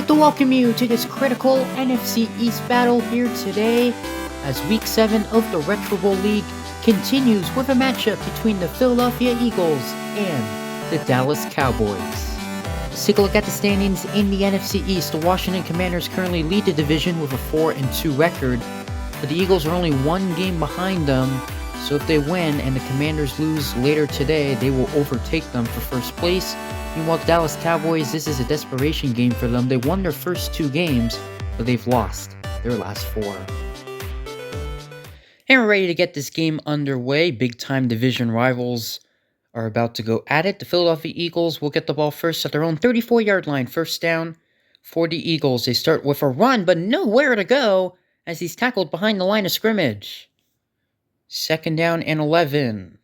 like to welcome you to this critical NFC East battle here today as Week 7 of the Retro Bowl League continues with a matchup between the Philadelphia Eagles and the Dallas Cowboys. Let's take a look at the standings in the NFC East. The Washington Commanders currently lead the division with a 4-2 record, but the Eagles are only one game behind them, so if they win and the Commanders lose later today, they will overtake them for first place. Meanwhile, the Dallas Cowboys, this is a desperation game for them. They won their first 2 games, but they've lost their last 4. And we're ready to get this game underway. Big-time division rivals are about to go at it. The Philadelphia Eagles will get the ball first at their own 34-yard line. First down for the Eagles. They start with a run, but nowhere to go as he's tackled behind the line of scrimmage. Second down and 11.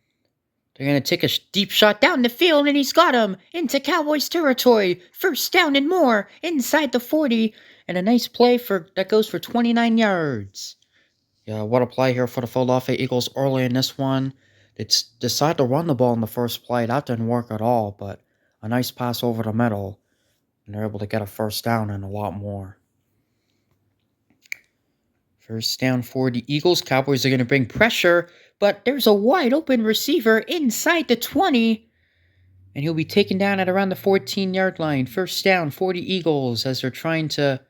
They're going to take a deep shot down the field, and he's got him into Cowboys territory. First down and more inside the 40, and a nice play that goes for 29 yards. Yeah, what a play here for the Philadelphia Eagles early in this one. They decide to run the ball in the first play. That didn't work at all, but a nice pass over the middle, and they're able to get a first down and a lot more. First down for the Eagles. Cowboys are going to bring pressure, but there's a wide open receiver inside the 20, and he'll be taken down at around the 14-yard line. First down for the Eagles as they're trying to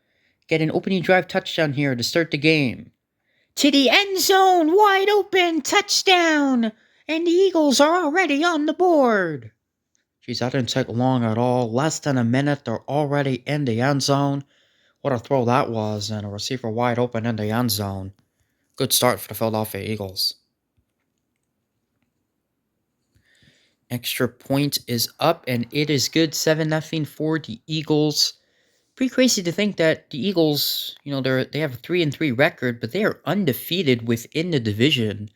get an opening drive touchdown here to start the game. To the end zone, wide open, touchdown, and the Eagles are already on the board. Geez, that didn't take long at all. Less than a minute, they're already in the end zone. What a throw that was, and a receiver wide open in the end zone. Good start for the Philadelphia Eagles. Extra point is up, and it is good. 7-0 for the Eagles. Pretty crazy to think that the Eagles, they have a 3-3 record, but they are undefeated within the division.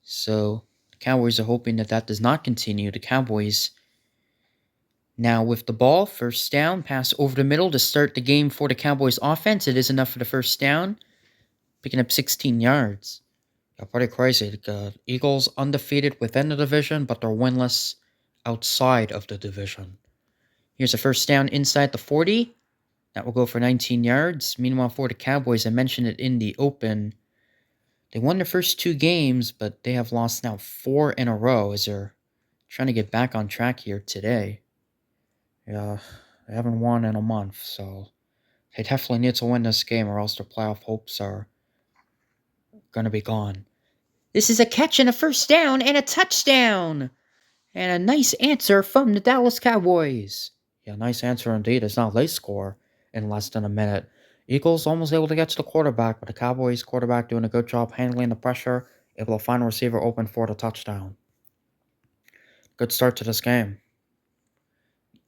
So the Cowboys are hoping that does not continue. The Cowboys now with the ball, first down, pass over the middle to start the game for the Cowboys offense. It is enough for the first down, picking up 16 yards. Yeah, pretty crazy. The Eagles undefeated within the division, but they're winless outside of the division. Here's a first down inside the 40. That will go for 19 yards. Meanwhile, for the Cowboys, I mentioned it in the open. They won their first 2 games, but they have lost now 4 in a row as they're trying to get back on track here today. Yeah, they haven't won in a month, so they definitely need to win this game or else their playoff hopes are going to be gone. This is a catch and a first down and a touchdown. And a nice answer from the Dallas Cowboys. Yeah, nice answer indeed. It's now they score in less than a minute. Eagles almost able to get to the quarterback, but the Cowboys quarterback doing a good job handling the pressure, able to find a receiver open for the touchdown. Good start to this game.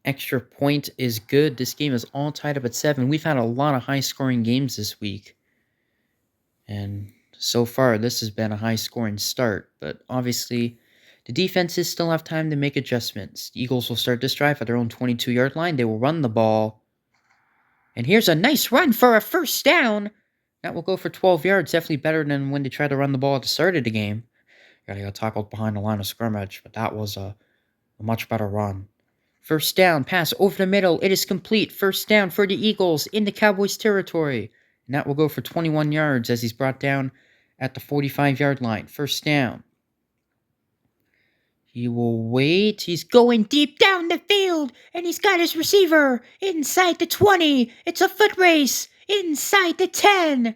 Extra point is good. This game is all tied up at 7. We've had a lot of high-scoring games this week. And so far, this has been a high-scoring start. But obviously, the defenses still have time to make adjustments. The Eagles will start this drive at their own 22-yard line. They will run the ball. And here's a nice run for a first down. That will go for 12 yards. Definitely better than when they tried to run the ball at the start of the game. They got tackled behind the line of scrimmage. But that was a much better run. First down, pass over the middle. It is complete. First down for the Eagles in the Cowboys territory. And that will go for 21 yards as he's brought down at the 45-yard line. First down. He will wait. He's going deep down the field. And he's got his receiver inside the 20. It's a foot race inside the 10.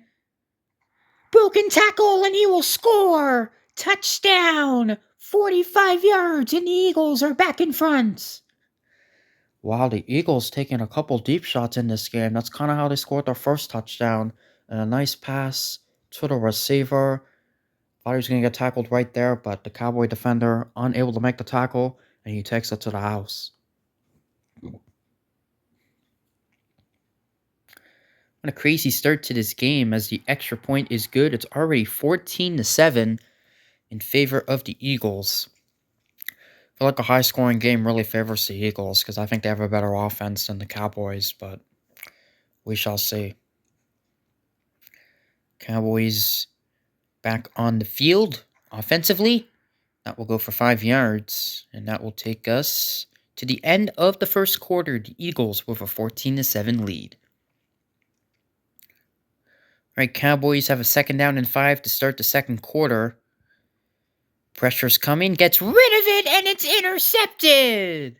Broken tackle and he will score. Touchdown. 45 yards and the Eagles are back in front. Wow, the Eagles taking a couple deep shots in this game. That's kind of how they scored their first touchdown. And a nice pass to the receiver. Thought he was going to get tackled right there, but the Cowboy defender unable to make the tackle, and he takes it to the house. What a crazy start to this game as the extra point is good. It's already 14-7 in favor of the Eagles. I feel like a high-scoring game really favors the Eagles because I think they have a better offense than the Cowboys, but we shall see. Cowboys back on the field offensively. That will go for 5 yards, and that will take us to the end of the first quarter. The Eagles with a 14-7 lead. Right, Cowboys have a 2nd down and 5 to start the second quarter. Pressure's coming, gets rid of it, and it's intercepted!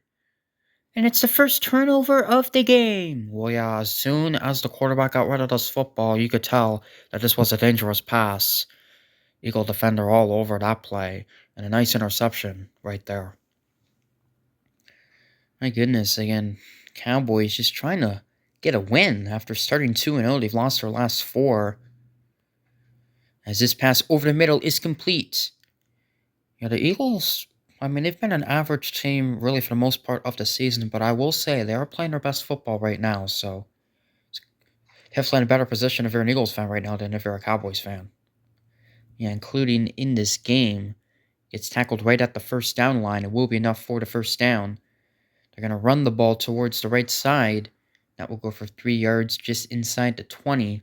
And it's the first turnover of the game. Well, yeah, as soon as the quarterback got rid of this football, you could tell that this was a dangerous pass. Eagle defender all over that play, and a nice interception right there. My goodness, again, Cowboys just trying to get a win after starting 2-0. They've lost their last 4. As this pass over the middle is complete. Yeah, the Eagles, I mean, they've been an average team really for the most part of the season, but I will say they are playing their best football right now, so it's definitely in a better position if you're an Eagles fan right now than if you're a Cowboys fan. Yeah, including in this game, it's tackled right at the first down line. It will be enough for the first down. They're going to run the ball towards the right side. That will go for 3 yards just inside the 20.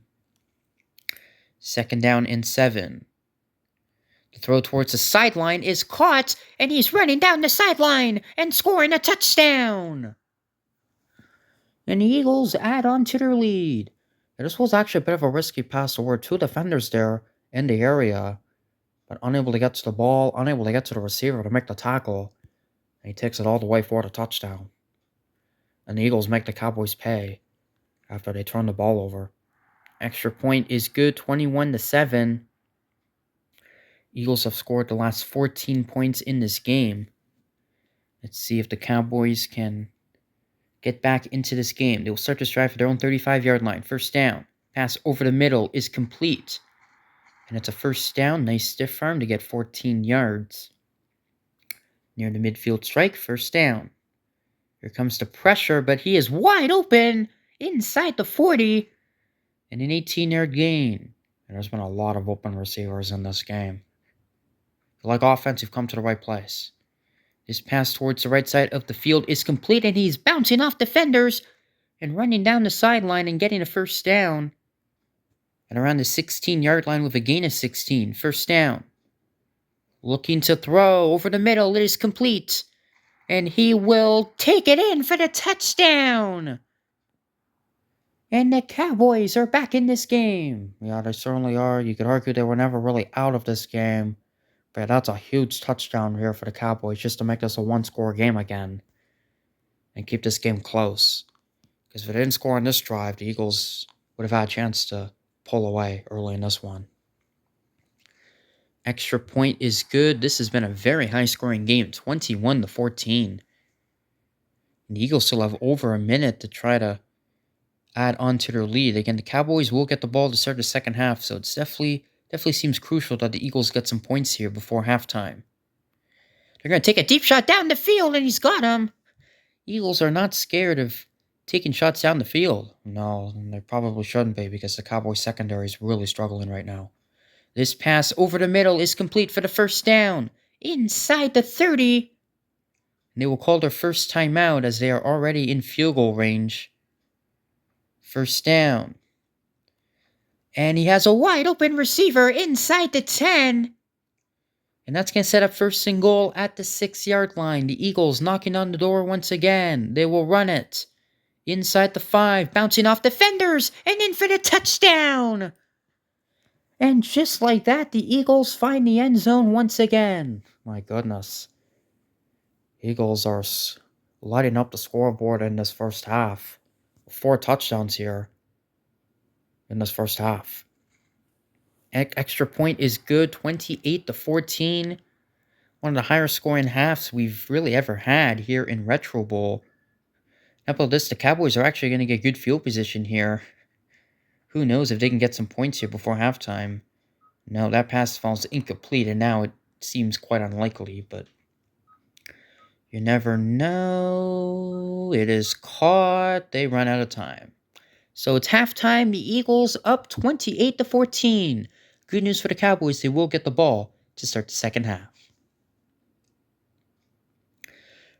2nd down and 7. The throw towards the sideline is caught, and he's running down the sideline and scoring a touchdown. And the Eagles add on to their lead. This was actually a bit of a risky pass. There were 2 defenders there in the area, but unable to get to the ball, unable to get to the receiver to make the tackle. And he takes it all the way for the touchdown. And the Eagles make the Cowboys pay after they turn the ball over. Extra point is good, 21-7. Eagles have scored the last 14 points in this game. Let's see if the Cowboys can get back into this game. They will start this drive for their own 35-yard line. First down. Pass over the middle is complete. And it's a first down. Nice stiff arm to get 14 yards. Near the midfield strike, first down. Here comes the pressure, but he is wide open inside the 40. And an 18-yard gain. And there's been a lot of open receivers in this game. If you like offense, you've come to the right place. His pass towards the right side of the field is complete, and he's bouncing off defenders and running down the sideline and getting a first down. And around the 16-yard line with a gain of 16. First down. Looking to throw over the middle. It is complete. And he will take it in for the touchdown. And the Cowboys are back in this game. Yeah, they certainly are. You could argue they were never really out of this game. But that's a huge touchdown here for the Cowboys just to make this a one-score game again. And keep this game close. Because if they didn't score on this drive, the Eagles would have had a chance to pull away early in this one. Extra point is good. This has been a very high-scoring game, 21-14. The Eagles still have over a minute to try to add on to their lead. Again, the Cowboys will get the ball to start the second half, so it's definitely seems crucial that the Eagles get some points here before halftime. They're going to take a deep shot down the field, and he's got him. Eagles are not scared of taking shots down the field. No, they probably shouldn't be because the Cowboys secondary is really struggling right now. This pass over the middle is complete for the first down. Inside the 30. And they will call their first timeout as they are already in field goal range. First down. And he has a wide open receiver inside the 10. And that's going to set up first and goal at the 6-yard line. The Eagles knocking on the door once again. They will run it. Inside the 5, bouncing off defenders, and in for the touchdown. And just like that, the Eagles find the end zone once again. My goodness. Eagles are lighting up the scoreboard in this first half. 4 touchdowns here in this first half. Extra point is good, 28-14. One of the higher scoring halves we've really ever had here in Retro Bowl. How about this? The Cowboys are actually going to get good field position here. Who knows if they can get some points here before halftime. No, that pass falls incomplete, and now it seems quite unlikely, but you never know. It is caught. They run out of time. So it's halftime. The Eagles up 28-14. Good news for the Cowboys. They will get the ball to start the second half. All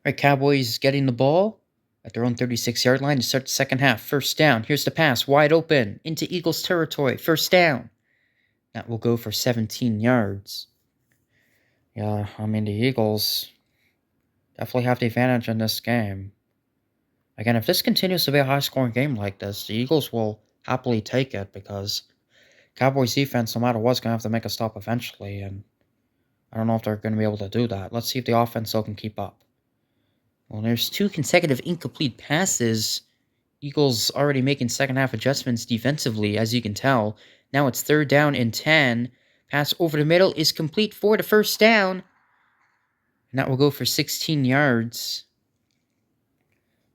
right, Cowboys getting the ball at their own 36-yard line to start the second half. First down. Here's the pass. Wide open into Eagles territory. First down. That will go for 17 yards. Yeah, I mean, the Eagles definitely have the advantage in this game. Again, if this continues to be a high-scoring game like this, the Eagles will happily take it because Cowboys defense, no matter what's going to have to make a stop eventually, and I don't know if they're going to be able to do that. Let's see if the offense still can keep up. Well, there's 2 consecutive incomplete passes. Eagles already making second half adjustments defensively, as you can tell. Now it's 3rd down and 10. Pass over the middle is complete for the first down. And that will go for 16 yards.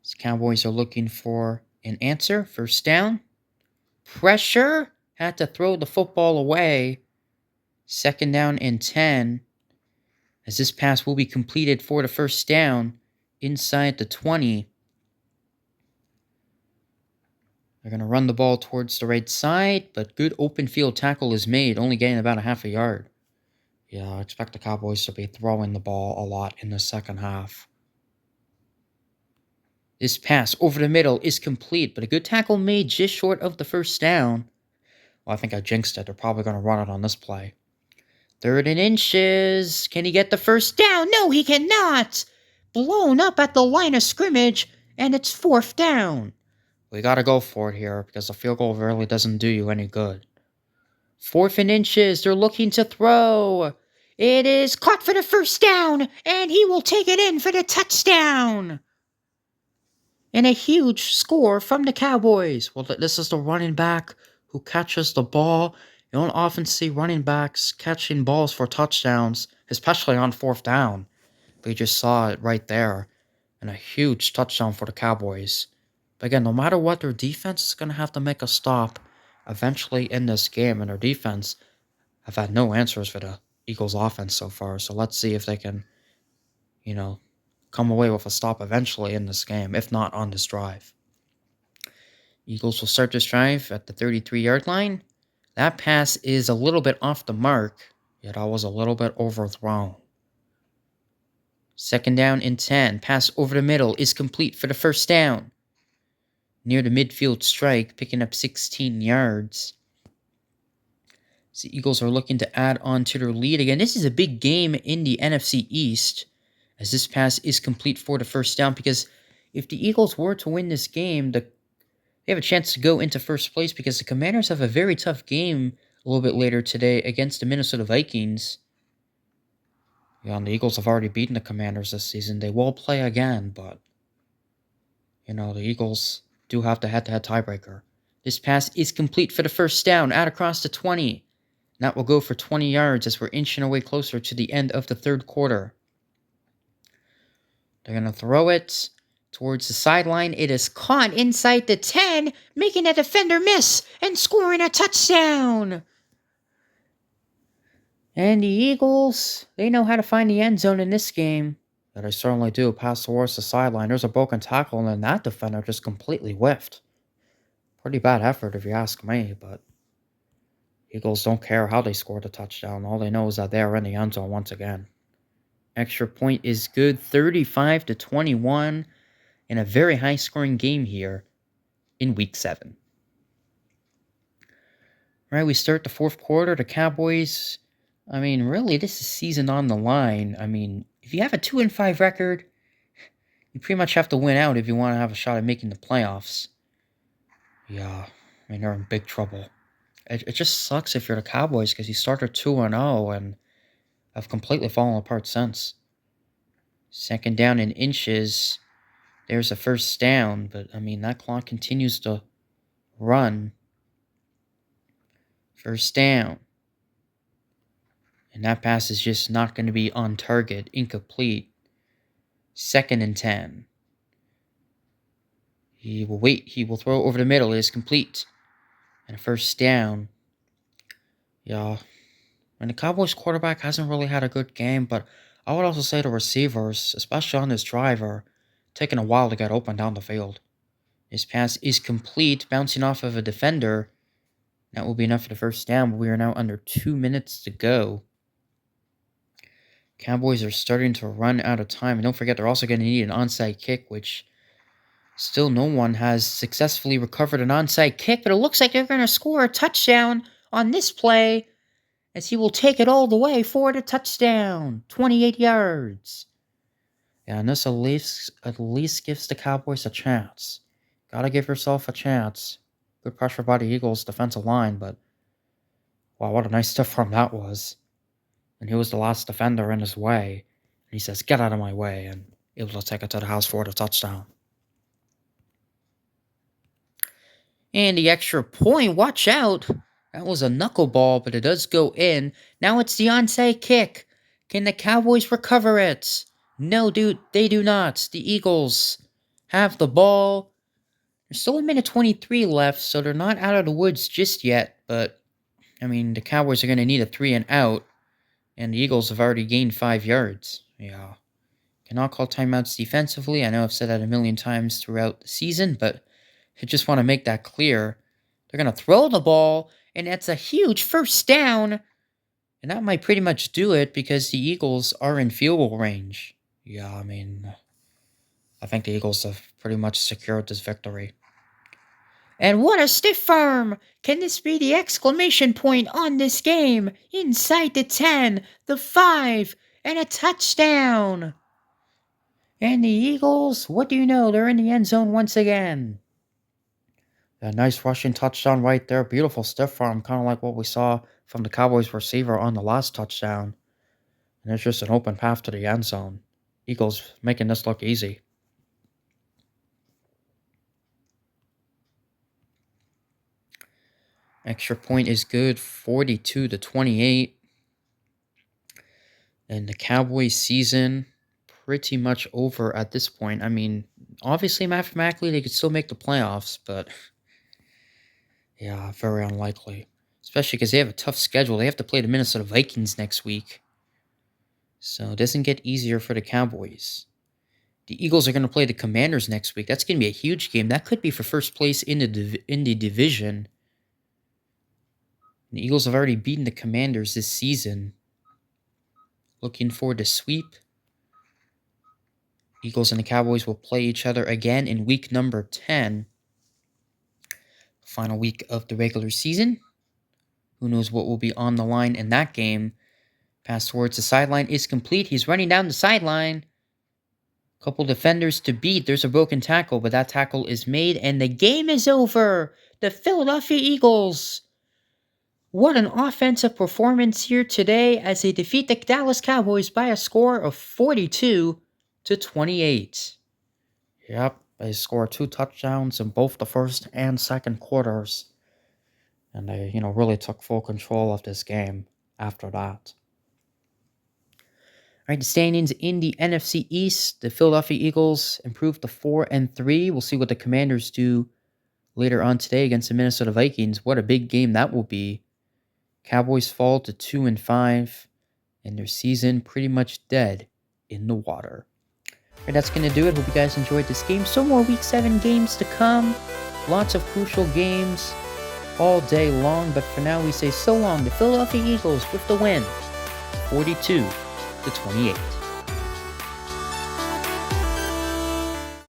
So Cowboys are looking for an answer. First down. Pressure. Had to throw the football away. 2nd down and 10. As this pass will be completed for the first down inside the 20. They're going to run the ball towards the right side, but good open field tackle is made, only getting about a half a yard. Yeah, I expect the Cowboys to be throwing the ball a lot in the second half. This pass over the middle is complete, but a good tackle made just short of the first down. Well, I think I jinxed it. They're probably going to run it on this play. 3rd and inches. Can he get the first down? No, he cannot. Blown up at the line of scrimmage, and it's 4th down. We got to go for it here because a field goal really doesn't do you any good. 4th and inches. They're looking to throw. It is caught for the first down, and he will take it in for the touchdown. And a huge score from the Cowboys. Well, this is the running back who catches the ball. You don't often see running backs catching balls for touchdowns, especially on 4th down. We just saw it right there. And a huge touchdown for the Cowboys. But again, no matter what, their defense is going to have to make a stop eventually in this game. And their defense have had no answers for the Eagles' offense so far. So let's see if they can, come away with a stop eventually in this game, if not on this drive. Eagles will start this drive at the 33-yard line. That pass is a little bit off the mark, yet I was a little bit overthrown. 2nd down and 10. Pass over the middle is complete for the first down. Near the midfield strike, picking up 16 yards. So the Eagles are looking to add on to their lead. Again, this is a big game in the NFC East, as this pass is complete for the first down, because if the Eagles were to win this game, they have a chance to go into first place, because the Commanders have a very tough game a little bit later today against the Minnesota Vikings. Yeah, and the Eagles have already beaten the Commanders this season. They will play again, but, the Eagles do have the head-to-head tiebreaker. This pass is complete for the first down, out across the 20. That will go for 20 yards as we're inching away closer to the end of the 3rd quarter. They're going to throw it towards the sideline. It is caught inside the 10, making a defender miss and scoring a touchdown. And the Eagles, they know how to find the end zone in this game. That I certainly do. Pass towards the sideline. There's a broken tackle, and then that defender just completely whiffed. Pretty bad effort if you ask me, but Eagles don't care how they scored the touchdown. All they know is that they are in the end zone once again. Extra point is good, 35-21, in a very high-scoring game here in Week 7. All right, we start the 4th quarter. The Cowboys, really, this is season on the line. If you have a 2-5 record, you pretty much have to win out if you want to have a shot at making the playoffs. Yeah, they're in big trouble. It just sucks if you're the Cowboys, because you started 2-0 and have completely fallen apart since. 2nd down and inches. There's a first down, but that clock continues to run. First down. And that pass is just not going to be on target. Incomplete. 2nd and 10. He will wait. He will throw over the middle. It is complete. And a first down. Yeah. And the Cowboys quarterback hasn't really had a good game, but I would also say the receivers, especially on this drive, are taking a while to get open down the field. His pass is complete, bouncing off of a defender. That will be enough for the first down, but we are now under 2 minutes to go. Cowboys are starting to run out of time. And don't forget, they're also going to need an onside kick, which still no one has successfully recovered an onside kick. But it looks like they're going to score a touchdown on this play, as he will take it all the way for the touchdown. 28 yards. Yeah, and this at least gives the Cowboys a chance. Gotta give yourself a chance. Good pressure by the Eagles' defensive line, but Wow, what a nice stiff arm that was. And he was the last defender in his way. And he says, "Get out of my way," and able to take it to the house for the touchdown. And the extra point, watch out. That was a knuckleball, but it does go in. Now it's the onside kick. Can the Cowboys recover it? No, dude, they do not. The Eagles have the ball. There's still a minute 23 left, so they're not out of the woods just yet. But, I mean, the Cowboys are going to need a 3 and out. And the Eagles have already gained 5 yards. Yeah. Cannot call timeouts defensively. I know I've said that a million times throughout the season, but I just want to make that clear. They're going to throw the ball, and that's a huge first down. And that might pretty much do it because the Eagles are in field goal range. Yeah, I mean, I think the Eagles have pretty much secured this victory. And what a stiff arm! Can this be the exclamation point on this game? Inside the 10, the 5, and a touchdown! And the Eagles, what do you know? They're in the end zone once again. A nice rushing touchdown right there. Beautiful stiff arm, kind of like what we saw from the Cowboys receiver on the last touchdown. And it's just an open path to the end zone. Eagles making this look easy. Extra point is good, 42-28. And the Cowboys season pretty much over at this point. I mean, obviously mathematically they could still make the playoffs, but yeah, very unlikely. Especially because they have a tough schedule. They have to play the Minnesota Vikings next week. So it doesn't get easier for the Cowboys. The Eagles are going to play the Commanders next week. That's going to be a huge game. That could be for first place in the division. The Eagles have already beaten the Commanders this season. Looking forward to sweep. Eagles and the Cowboys will play each other again in week number 10. Final week of the regular season. Who knows what will be on the line in that game. Pass towards the sideline is complete. He's running down the sideline. Couple defenders to beat. There's a broken tackle, but that tackle is made, and the game is over. The Philadelphia Eagles. What an offensive performance here today as they defeat the Dallas Cowboys by a score of 42-28. Yep, they scored 2 touchdowns in both the first and second quarters. And they, really took full control of this game after that. All right, the standings in the NFC East. The Philadelphia Eagles improved to 4-3. We'll see what the Commanders do later on today against the Minnesota Vikings. What a big game that will be. Cowboys fall to 2-5, and their season pretty much dead in the water. All right, that's going to do it. Hope you guys enjoyed this game. So more Week 7 games to come. Lots of crucial games all day long. But for now, we say so long. The Philadelphia Eagles with the win, 42-28.